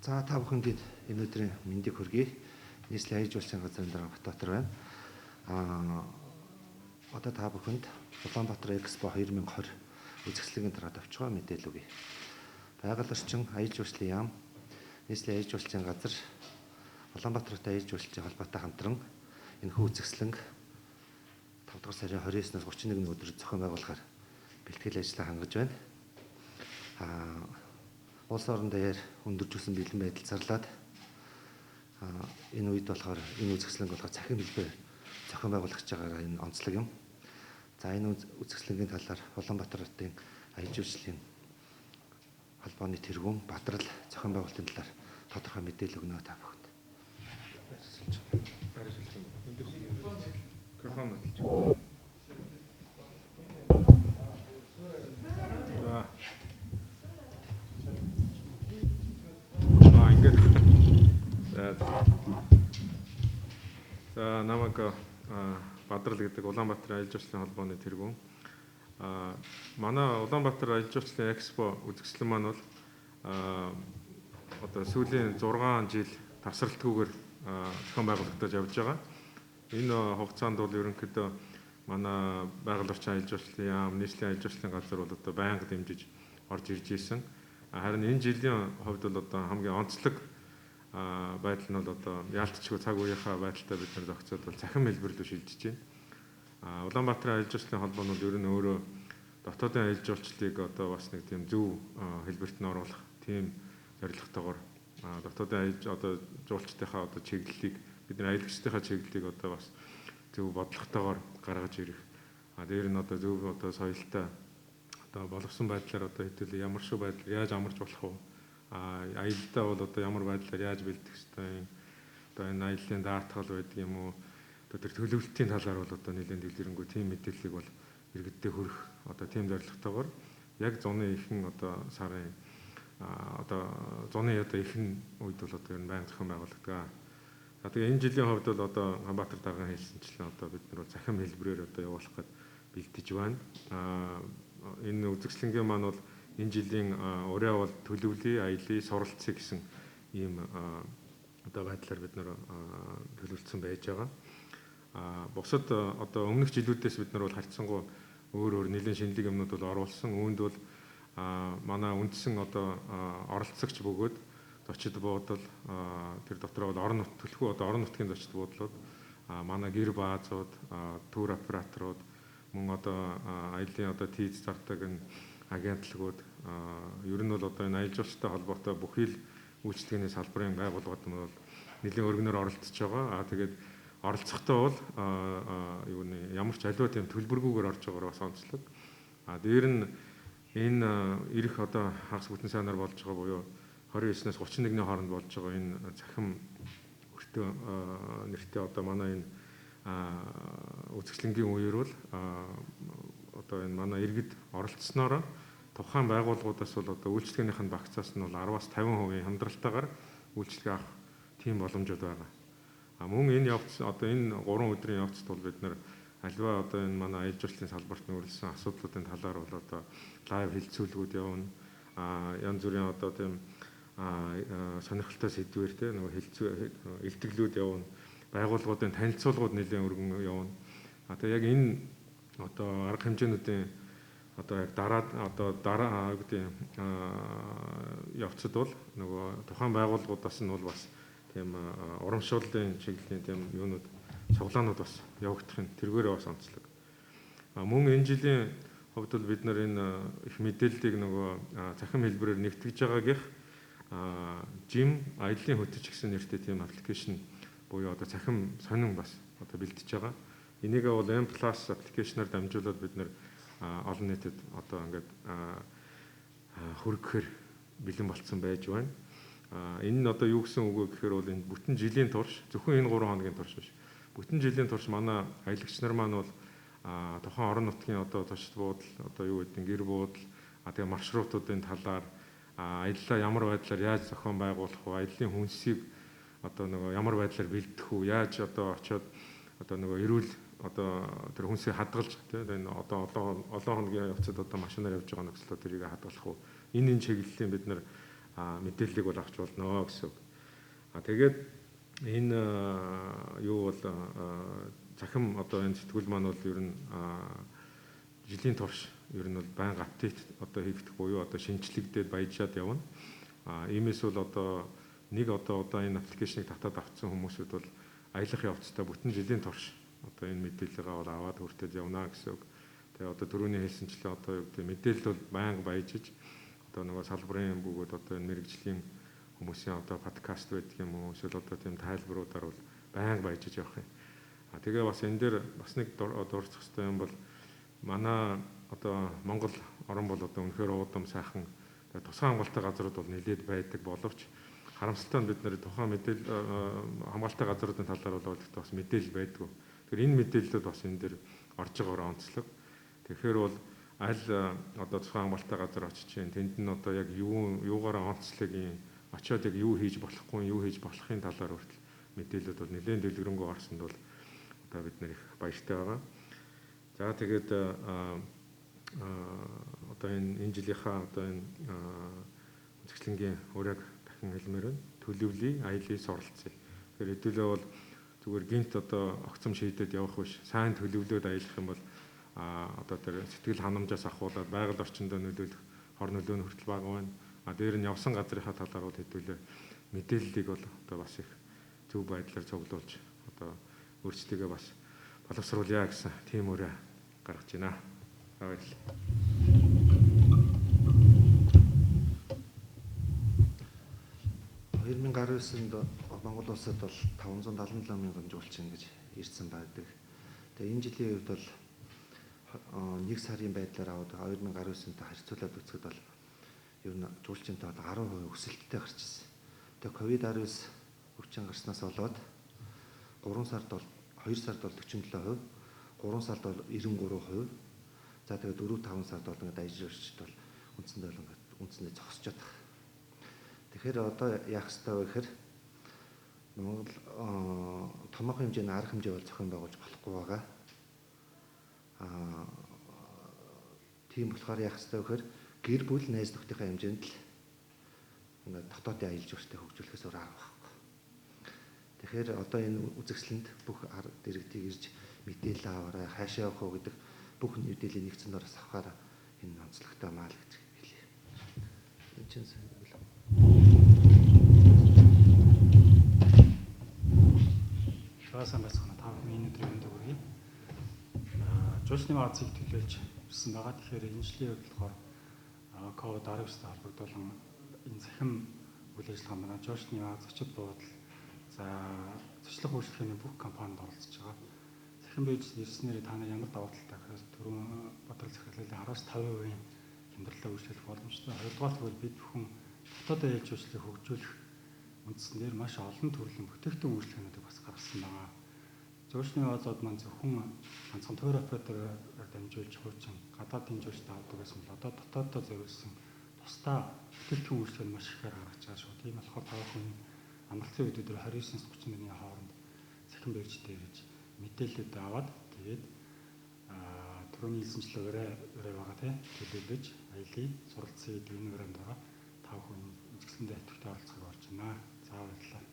За та бүхэнд энэ өдрийн мэндийг хүргэе. Нийслэлийн аяж улсын газрын дарга Батбаатар байна. Одоо та бүхэнд Улаанбаатар Экспо 2020 үзэсгэлэнгийн дараа товчгоо мэдээлэл өгье. Байгаль орчин аяж улсын яам, нийслэлийн аяж улсын газар, Улаанбаатартай аяж улсын холбоотой хамтран энэхүү үзэсгэлэнг 5 дугаар сарын 29-ноос 31-ний өдөр зохион байгуулахаар бэлтгэл ажлаа хангаж байна. Улс орон даяар өндөржүүлсэн бэлэн байдал зарлаад энэ үед болохоор энэ үзэсгэлэнг болохоор цахим хэлбэрээр зохион байгуулагч байгаагаа энэ онцлог юм. За энэ үзэсгэлэнгийн талаар Улаанбаатарын аяж улсын холбооны тэргүүн Бадрал зохион байгуулалтын талаар тодорхой мэдээлэл өгнө та бүхэнд. За намайг Бадрал гэдэг Улаанбаатар аяж улсын холбооны тэргүүн. Манай Улаанбаатар аяж улсын Экспо үзэсгэлэн маань бол одоо сүүлийн 6 жил тасралтгүйгээр зохион байгуулагдаж явж байгаа. Энэ хугацаанд бол ерөнхийдөө манай байгаль орчин аяж улсын яам, нийслэлийн аяж улсын газар бол одоо байнга дэмжиж орж ирж ийсэн. Харин энэ жилийн хувьд бол одоо хамгийн онцлог байдал нь бол одоо яалтчгүй цаг үеийнхаа байдалтай бид нар зохицоод бол цахим хэлбэр рүү шилжиж байна. Улаанбаатарын аяж улсын холбоо нь ер нь өөрөө дотоодын аяж жуулчлалыг одоо бас нэг тийм зөв хэлбэрт нь оруулах тийм зорилготойгоор дотоодын аяж одоо жуулчдынхаа одоо чиглэлийг бид нар аялагчдынхаа чиглэлийг одоо бас зөв бодлоготойгоор гаргаж ирэх. Дээр нь одоо зөв одоо соёлтой одоо боловсон байдлаар одоо хэдүүл ямар шүү байдлаар яаж амарч болох вэ? Аялалдаа бол одоо ямар байдлаар яаж бэлдэх ёстой юм? Одоо энэ аяллаа даатгал байдаг юм уу? Одоо тэр төлөвлөлтийн талаар бол одоо нэлээд дэлгэрэнгүй тийм мэдээллийг бол иргэддээ хүргэх одоо тийм зорилготойгоор яг зуны ихэнх одоо сарын одоо зуны одоо ихэнх үед бол одоо энэ байнга зохион байгуулагддаг. Тэгээ энэ жилийн хувьд бол одоо Хамбаатар даргын хэлсэнчлэн одоо бид нар цахим хэлбэрээр одоо явуулах гэж бэлдэж байна. Энэ үзэсгэлэнгийн маань бол энэ жилийн ураа бол төлөвлөлийн, аяллаа, суралцъя гэсэн ийм одоо байдлаар бид нар төлөвлөсөн байж байгаа. Бусад одоо өмнөх жилүүдээс бид нар бол харьцангуй өөр нэлээд шинэлэг юмнууд бол оруулсан. Үүнд бол манай үндсэн одоо оролцогч бөгөөд зочид буудал тэр дотор бол орон нутгийн төлхөө одоо орон нутгийн зочид буудлууд манай гэр баазууд, тур операторууд, мөн одоо аяллаа одоо тийз зардаг энэ агентлагууд ер нь бол одоо энэ аяж улстай холбоотой бүхий л үйлчлэгээний салбарын байгууллагууд нь бол нэлийн өргөнөөр оролцож байгаа. Тэгээд оролцохдоо бол ямар ч аливаа тийм төлбөргүйгээр орж байгаагаар бас онцлог. Дээр нь энэ ирэх одоо хагас бүтэн сайнаар болж байгаа буюу 29-ноос 31-ний хооронд болж байгаа энэ цахим өртөө нэртэй одоо манай энэ үзэсгэлэнгийн үеэр бол одоо энэ манай иргэд оролцсноор тухайн байгууллагуудаас бол одоо үйлчлэгээнийх нь багцаас нь бол 10-аас 50% хямдралтайгаар үйлчлэгээ авах тийм боломжууд байгаа. Мөн энэ явц одоо энэ 3 өдрийн явцад бол бид нар аливаа одоо энэ манай аяж улсын салбарт нүүрлсэн асуудлуудын талаар бол одоо лайв хэлцүүлгүүд явна. Янз бүрийн одоо тийм сонирхолтой сэдвээр те нөгөө илтгэлүүд явна. Байгууллагуудын танилцуулгууд нэлээд өргөн явна. Тэгээ яг энэ одоо арга хэмжээнүүдийн одоо яг дараа гэдэг явцад бол нөгөө тухайн байгууллагуудаас нь бол бас тийм урамшууллын чиглэлийн тийм юунууд цуглаанууд бас явагдахын тэргээрээ бас онцлог. Мөн энэ жилийн хувьд бол бид нар энэ их мэдээллийг нөгөө цахим хэлбэрээр нэгтгэж байгаагийнх жим аяллаа хөтөч гэсэн нэртэй тийм аппликейшн буюу одоо цахим сонин бас одоо бэлдэж байгаа. Энийг бол M+ аппликейшнаар дамжуулаад бид нар олон нийтэд одоо ингээд хүргэхээр бэлэн болцсон байж байна. Энэ нь одоо юу гэсэн үг вэ гэхээр бол энэ бүтэн жилийн турш зөвхөн энэ 3 хоногийн турш биш. Бүтэн жилийн турш манай аялагч нар маань бол тухайн орон нутгийн одоо зочид буудал одоо юу гэдэг гэр буудал тэгээ маршрутуудын талаар аяллаа ямар байдлаар яаж зохион байгуулах вэ? Аяллаа хүнсийг одоо нөгөө ямар байдлаар бэлдэх үү? Яаж одоо очиод одоо нөгөө эрүүл одоо тэр хүнсийг хадгалж тийм одоо олон хоногийн явцад одоо машинаар явж байгаа нөхцөлөд тэрийг хадгалах уу? Энэ чиглэлийн бид нар мэдээллийг бол авч болно гэсэн үг. Тэгээд энэ юу бол захим одоо энэ сэтгүүл маань бол ер нь жилийн турш ер нь бол байнга апдейт одоо хийгдэх буюу одоо шинжлэгдээд баяжаад явна. Иймээс бол одоо энэ аппликейшнийг татаад авсан хүмүүсүүд бол аялах явцдаа бүтэн жилийн турш одоо энэ мэдээллийг аваад хүртэл явна гэсэн үг. Тэгээ одоо түрүүний хэлсэнчлээ одоо юу гэдэг мэдээлэл бол байнга баяжиж одоо нөгөө салбарын бөгөөд одоо энэ мэрэгжлийн хүмүүсийн одоо подкаст байдаг юм уу эсвэл одоо тийм тайлбаруудаар бол байнга баяжиж явах юм. Тэгээ бас энэ дээр бас нэг дурдсах хэрэгтэй юм бол манай одоо Монгол орн бол одоо үнэхээр уудам сайхан тусгай хамгаалалттай газрууд бол нэлээд байдаг боловч харамсалтай нь бид нэр тухайн мэдээлэл хамгаалалттай газруудын талаар бол бас мэдээлэл байдгүй. Тэгэхээр энэ мэдээллүүд бас энэ дээр орж байгаагаар онцлог. Тэгэхээр бол аль одоо тухайн хамгаалалттай газар очиж чинь тэнд нь одоо яг юугаараа онцлог юм очиод яг юу хийж болохгүй юу хийж болохын талаар хүртэл мэдээлэлүүд бол нэлээд дэлгэрэнгүй орсонд бол одоо бид нэр их баяртай байгаа. За тэгээд одоо энэ жилийнхаа одоо энэ үзэсгэлэнгийн ураг дахин хэлмээр байна. Төлөвлөе, аялыг суралцъя. Тэгэхээр хэдүүлээ бол зүгээр гинт одоо огцом шийдээд явах биш. Сайн төлөвлөөд аялах юм бол одоо тэр сэтгэл ханамжаас ахуулаад байгаль орчиндөө нөлөөлөх хор нөлөө нь хүртэл бага байна. Дээр нь явсан газрынхаа талаар бол хэдүүлээ мэдээллийг бол одоо бас их зөв байдлаар цуглуулж одоо өөрсдөө бас боловсруулъя гэсэн тийм үрэ гаргаж байна. Баярлалаа. 2019-нд Монгол улсад бол 577 мянган жуулчин гэж ирсэн байдаг. Тэгээ энэ жилийн үед бол 1 сарын байдлаар аваад 2019-тэй харьцуулаад үзэхэд бол ер нь жуулчинтай 10% өсөлттэй гарч ирсэн. Тэгээ ковид-19 өвчин гарснаас болоод 2 сард бол 47%, 3 сард бол 93%. За тэгээд 4-5 сард бол ингээд аяжирчд бол үндсэндээ зогсож байгаа. Тэгэхээр одоо яах ёстой вэ гэхээр Монгол томоохон хэмжээний арга хэмжээ бол зохион байгуулж болохгүй байгаа. Тийм болохоор яах ёстой вэ гэхээр гэр бүл найз нөхдийнхээ хэмжээнд л ингээд дотоодын аялал жуулчдыг хөгжүүлэхээс өөр арга байхгүй. Тэгэхээр одоо энэ үзэсгэлэнд бүх арга дэргэдийг ирж мэдээлэл аваарай, хаашаа явах вэ гэдэг бүх мэдээллийг нэгцэн доороос авахаар энэ онцлогтой маа л гэж хэлье. Энэ чинь Сайн байцгаана. Та бүхэн өнөөдрийн өндөө хүргэе. Жуулчны баазыг төлөөлж ирсэн байгаа. Тэгэхээр энэ жилийн үед болохоор COVID-19-тэй холбогдуулан энэ захим үйл ажиллагаа манай жуулчны бааз зочид буудал зочлох үйлчлэгээний бүх компанид оролцож байгаа. Захим бийж ирснээр та нар ямар давуу талтай гэхээр түрүүн бодлого захирлын 10-50% хямдралаа үйлчлэх боломжтой. Хоёрдугаар бид бүхэн дотоод аялал жуулчлалыг хөгжүүлэх үндсээр маш олон төрлийн бүтээгдэхүүн үйлчлэгнүүдийг бас гаргасан байгаа. Жуулчны баазууд маань зөвхөн ганцхан тур оператороор дамжуулж хуучин гадаадын жуулчтай авдаг байсан бол одоо дотооддоо зориулсан тусдаа бүтээгдэхүүн үйлчлэг маш ихээр гаргаж байгаа шүү. Тийм болохоор та бүхэн амралтын үеүүдээр 29-с 31-ний хооронд захин бэржтэй ирж мэдээлэлүүд аваад тэгээд түрүүний хэлсэнчлээ өрөө байгаа тийм төлөвлөж аялыг суралцъя гэдэг энэ өрөөнд байгаа. Та бүхэн үзэсгэлэнтэй идэвхтэй оролцохыг орж байна. За баярлалаа.